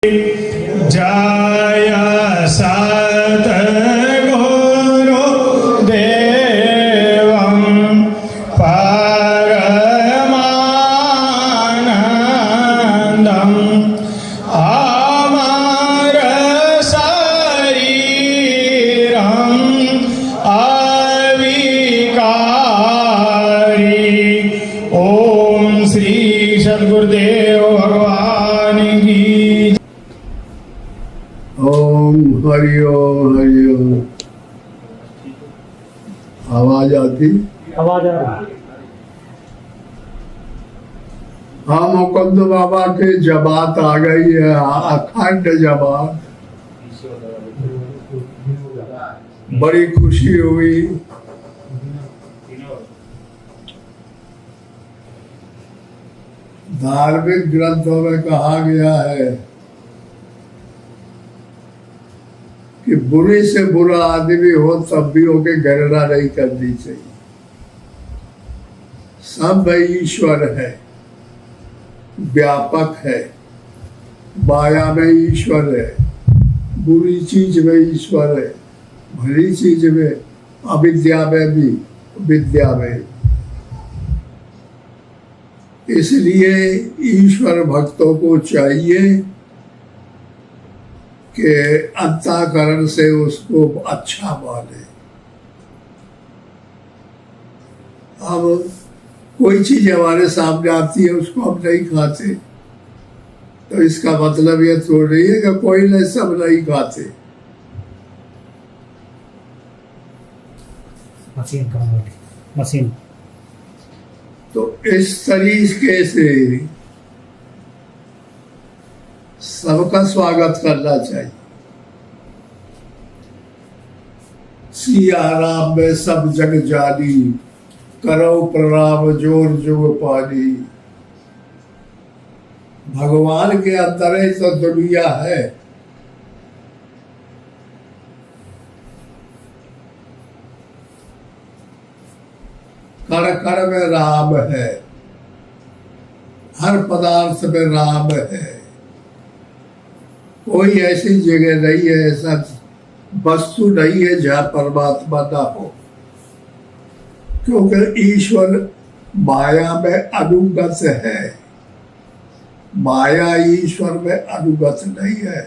जय सद्गुरुदेवं परमानन्दम् अमर शरीरम् अविकारी। ओम श्री सद्गुरुदेव भगवान की। ओम हरि ओम। आवाज आती? आवाज आ रही। हाँ, मुकुंद बाबा के जमात आ गई है, अखंड जमात। बड़ी खुशी हुई। धार्मिक ग्रंथों में कहा गया है कि बुरे से बुरा आदमी हो तब भी होके गणना नहीं करनी चाहिए। सब में ईश्वर है, व्यापक है, माया में ईश्वर है, बुरी चीज में ईश्वर है, भली चीज में, अविद्या में भी, विद्या में। इसलिए ईश्वर भक्तों को चाहिए कि अंतःकरण से उसको अच्छा माने। अब कोई चीज हमारे सामने आती है उसको हम नहीं खाते, तो इसका मतलब ये थोड़ी है कि कोई नहीं, सब नहीं खाते। मशीन तो इस तरीके से सबका स्वागत करना चाहिए। सिया राम में सब जग जानी, करो प्रणाम जोर जुग पानी। भगवान के अंदर ही तो दुनिया है। कण कण में राम है, हर पदार्थ में राम है। कोई ऐसी जगह नहीं है, ऐसा वस्तु नहीं है जहां परमात्मा ना हो, क्योंकि ईश्वर माया में अनुगत है। माया ईश्वर में अनुगत नहीं है,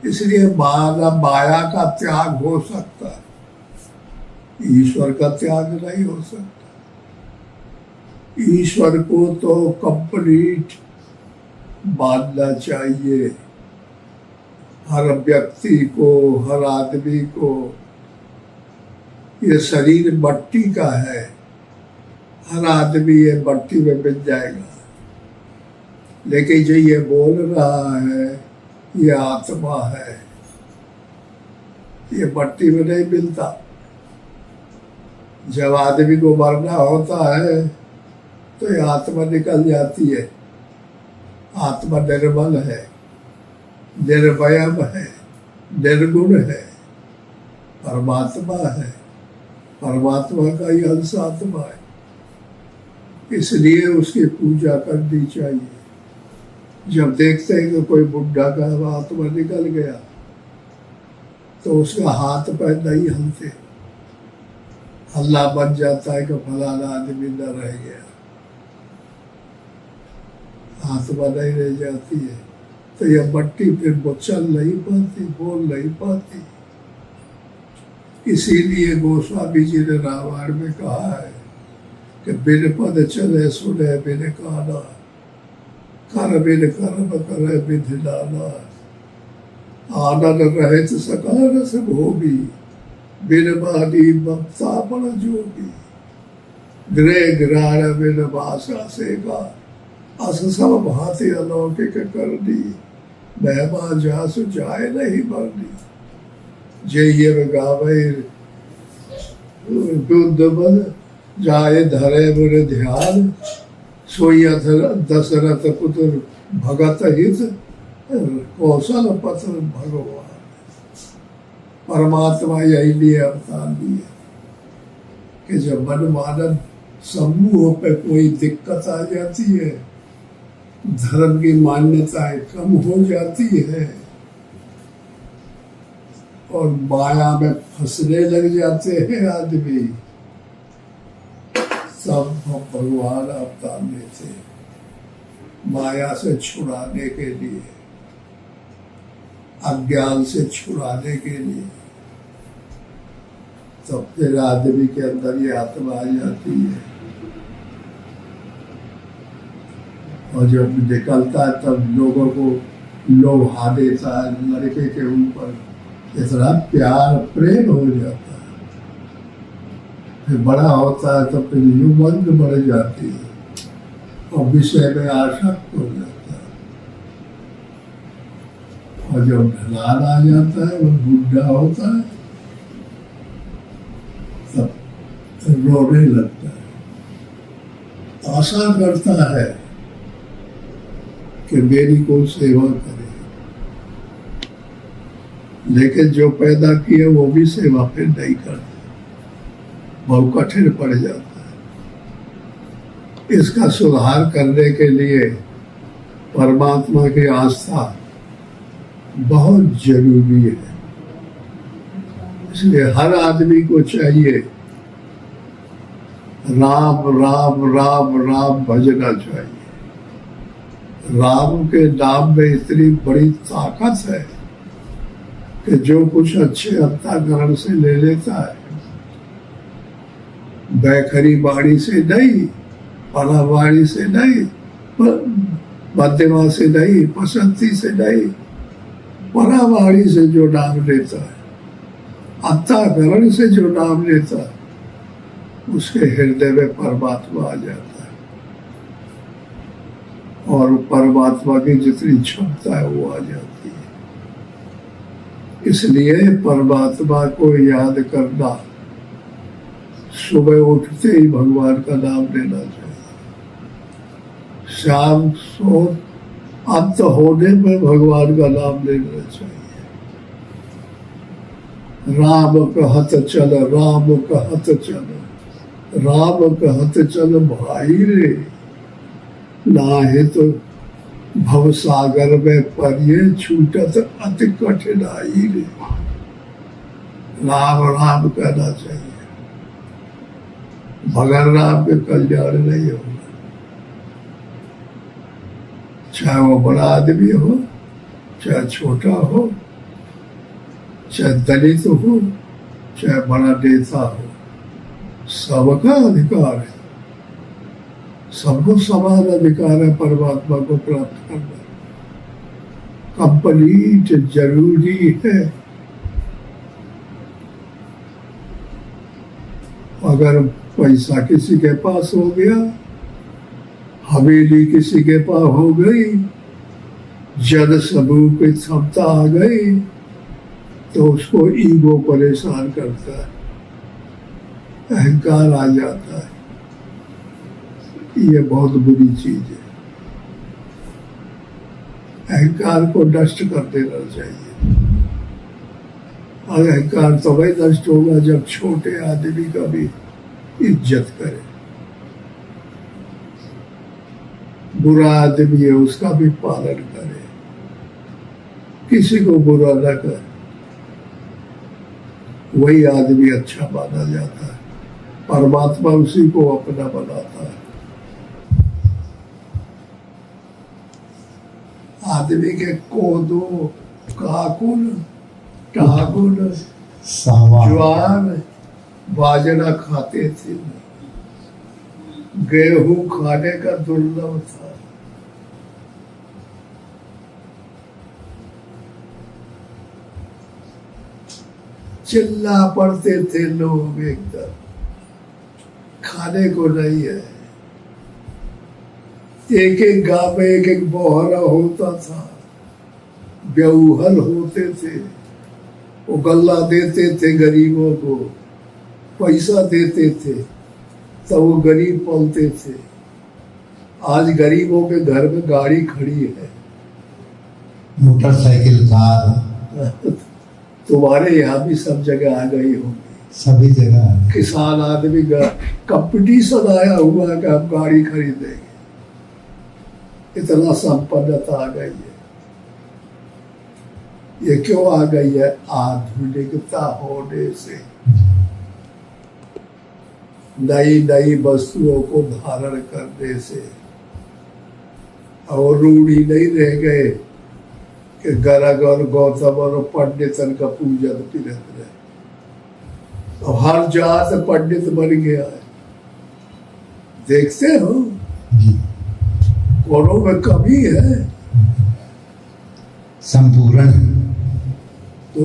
इसलिए माया का त्याग हो सकता है, ईश्वर का त्याग नहीं हो सकता। ईश्वर को तो कंप्लीट मानना चाहिए। हर व्यक्ति को, हर आदमी को। ये शरीर मट्टी का है, हर आदमी ये मट्टी में मिल जाएगा, लेकिन जो ये बोल रहा है ये आत्मा है, ये मट्टी में नहीं मिलता। जब आदमी को मरना होता है तो ये आत्मा निकल जाती है। आत्मा निर्मल है, निर्वयम है, निर्गुण है, परमात्मा है, परमात्मा का ही अंश आत्मा है। इसलिए उसकी पूजा करनी चाहिए। जब देखते हैं कि कोई बुढ़ा का आत्मा निकल गया तो उसका हाथ पैर नहीं हिलते, हल्ला बन जाता है कि फलाना आदमी न रह गया, आत्मा नहीं रह जाती है। तो यह मट्टी फिर वो चल नहीं पाती, बोल नहीं पाती। इसीलिए गोस्वामी जी ने रामायण में कहा है कि बिन पद चले सुने बिन काना, कर बिन कर्म करे विधि नाना। आनंद रहित सका रस भोगी, बिन बानी ममता बड़ जोगी। गृह ग्राण बिन भाषा सेगा, अस सब भांति अलौकिक करनी। महिमा जासु जाए नहीं मरनी। जय गावे दूध बद जाए धरे मुर ध्यान। सोई दशरथ पुत्र भगत हित, कौशल पत्र भगवान। परमात्मा यही लिए अवतार लिए कि जब मन मानव समूह पे कोई दिक्कत आ जाती है धर्म की मान्यताएं कम हो जाती है और माया में फंसने लग जाते हैं आदमी, सब भगवान अवतार लेते हैं माया से छुड़ाने के लिए, अज्ञान से छुड़ाने के लिए। तब फिर आदमी के अंदर ये आत्मा आ जाती है और जब निकलता है तब लोगों को लोभा देता है, लड़के के ऊपर इतना प्यार प्रेम हो जाता है। फिर बड़ा होता है तब फिर युवक बढ़ जाती है और विषय में आसक्त हो जाता है और जब ढलान आ जाता है वो बुढ़ा होता है तब रोने लगता है, आशा करता है कि मेरी कोई सेवा करे, लेकिन जो पैदा किए वो भी सेवा फिर नहीं करते, बहुत कठिन पड़ जाता है। इसका सुधार करने के लिए परमात्मा की आस्था बहुत जरूरी है। इसलिए हर आदमी को चाहिए राम राम राम राम भजना चाहिए। राम के नाम में इतनी बड़ी ताकत है कि जो कुछ अच्छे अंतःकरण से ले लेता है, बैखरी बाड़ी से नहीं, परावाड़ी से नहीं, मध्यमा से नहीं, पसंती से नहीं, परावाड़ी से जो नाम लेता है, अंतःकरण से जो नाम लेता है, उसके हृदय में परमात्मा आ जाता है और परमात्मा की जितनी क्षमता है वो आ जाती है। इसलिए परमात्मा को याद करना, सुबह उठते ही भगवान का नाम लेना चाहिए, शाम सो अंत होने पर भगवान का नाम लेना चाहिए। राम कहत चल, राम कहत चल, राम कहत चल भाई रे, नाहे तो भव सागर में परिये छूटत अति कठिनाई रे। राम राम कहना चाहिए, मगर राम के कल्याण नहीं होगा। चाहे वो बड़ा आदमी हो, चाहे छोटा हो, चाहे दलित हो, चाहे बड़ा नेता हो, सबका अधिकार है, सबको समान अधिकार है परमात्मा को प्राप्त करना। कंप्लीट जरूरी है। अगर पैसा किसी के पास हो गया, हवेली किसी के पास हो गई, जन समूह की क्षमता आ गई, तो उसको ईगो परेशान करता है, अहंकार आ जाता है। ये बहुत बुरी चीज है। अहंकार को नष्ट कर देना चाहिए। अहंकार तो वही नष्ट होगा जब छोटे आदमी का भी इज्जत करे, बुरा आदमी है उसका भी पालन करे, किसी को बुरा न करे, वही आदमी अच्छा माना जाता है। परमात्मा उसी को अपना बनाता है। आदमी के कोदो, काकुल, टाकुल, ज्वार, बाजरा खाते थे, गेहूं खाने का दुर्लभ था। चिल्ला पड़ते थे लोग एकदम, खाने को नहीं है। एक एक गांव में एक एक बोहरा होता था, बेउहल होते थे, वो गल्ला देते थे गरीबों को, पैसा देते थे, तब वो गरीब पलते थे। आज गरीबों के घर में गाड़ी खड़ी है, मोटरसाइकिल, कार, तुम्हारे यहाँ भी सब जगह आ गई होगी, सभी जगह। किसान आदमी का कंपटीशन आया हुआ कि हम गाड़ी खरीदेंगे। इतना संपन्नता आ गई है। ये क्यों आ गई है? आधुनिकता होने से। नई नई वस्तुओं को धारण करने से। और रूढ़ी नहीं रह गए कि गरग और गौतम और पंडितन का पूजन फिरत रहे। अब हर जात पंडित बन गया है। देखते हो जी कोनों में कमी है संपूर्ण तो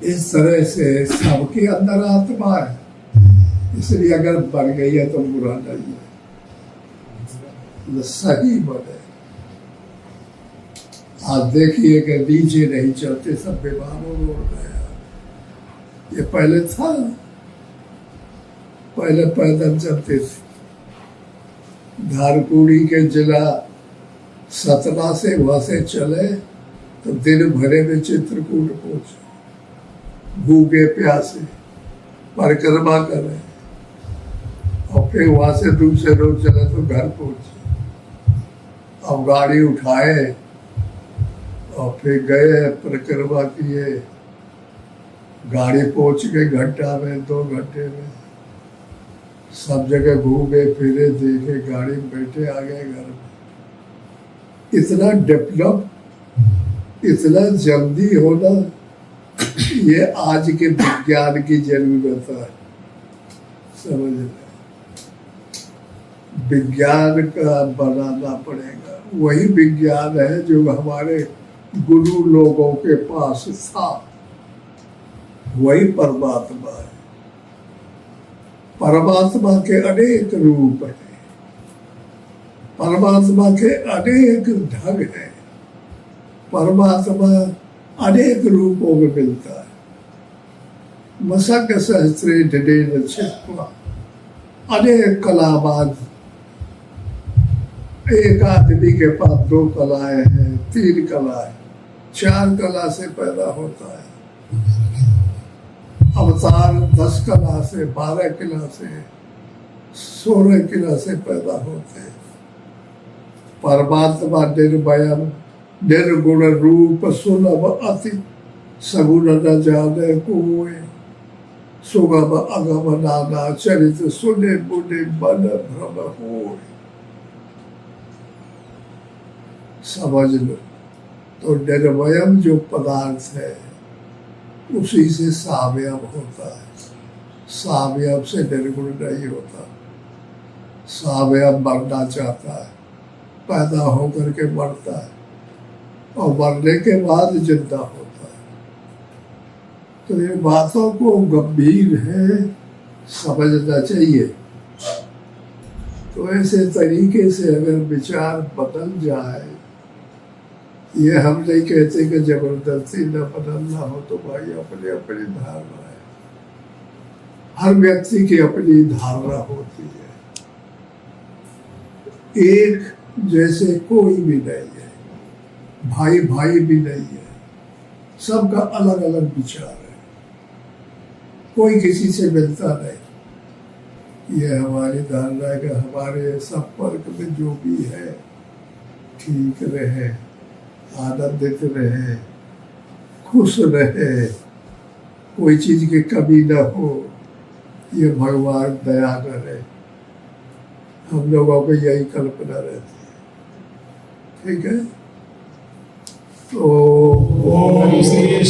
इस तरह से सबके अंदर आत्मा है, इसलिए अगर बन गई है तो बुरा नहीं है, सही बने। आज देखिए कि नीचे नहीं चलते, सब बीमारों में उड़ गया। ये पहले था, पहले पैदल चलते थे। धारकुड़ी के जिला सतना से वहां से चले तो दिन भरे में चित्रकूट पहुंचे, भूखे प्यासे परिक्रमा करे, और फिर वहां से दूसरे रोज चले तो घर पहुंचे। अब गाड़ी उठाए और फिर गए, परिक्रमा किए, गाड़ी पहुंच गए घंटा में 2 घंटे में, सब जगह घूमे फिरे, देखे, गाड़ी में बैठे, आ गए घर में। इतना डेवलप, इतना जल्दी होना, ये आज के विज्ञान की जरूरत है। समझ रहे? विज्ञान का बनाना पड़ेगा। वही विज्ञान है जो हमारे गुरु लोगों के पास था, वही परमात्मा है। परमात्मा के अनेक रूप हैं, परमात्मा के अनेक ढंग हैं, परमात्मा अनेक रूपों में मिलता है। मसक सहस्रे ढेर छिपा, अनेक कलाबाज। एक आदमी के पास 2 कलाएं हैं, 3 कलाएं, 4 कला से पैदा होता है। अवतार 10 कला से, 12 कला से, 16 कला से पैदा होते हैं। परमात्मा निर्भयम निर्गुण रूप सुलभ अति, सगुण न जाने कोय, सुगम अगम नाना चरित सुने मुने मन भ्रम होय। समझ लो, तो निर्वयम जो पदार्थ है उसी से सावयव होता है। सावयव से निर्गुण नहीं होता। सावयव मरना चाहता है, पैदा होकर के मरता है, और मरने के बाद जिंदा होता है। तो ये बातों को गंभीर है समझना चाहिए। तो ऐसे तरीके से अगर विचार बदल जाए, ये हम नहीं कहते कि जबरदस्ती न बदलना हो, तो भाई अपनी अपनी धारणा है। हर व्यक्ति की अपनी धारणा होती है, एक जैसे कोई भी नहीं है, भाई भाई भी नहीं है, सबका अलग अलग विचार है, कोई किसी से मिलता नहीं। ये हमारी धारणा है कि हमारे संपर्क में जो भी है ठीक रहे, आनंदित रहे, खुश रहे, कोई चीज की कमी न हो, ये भगवान दया करे। हम लोगों को यही कल्पना रहती है। ठीक है। तो ओम श्री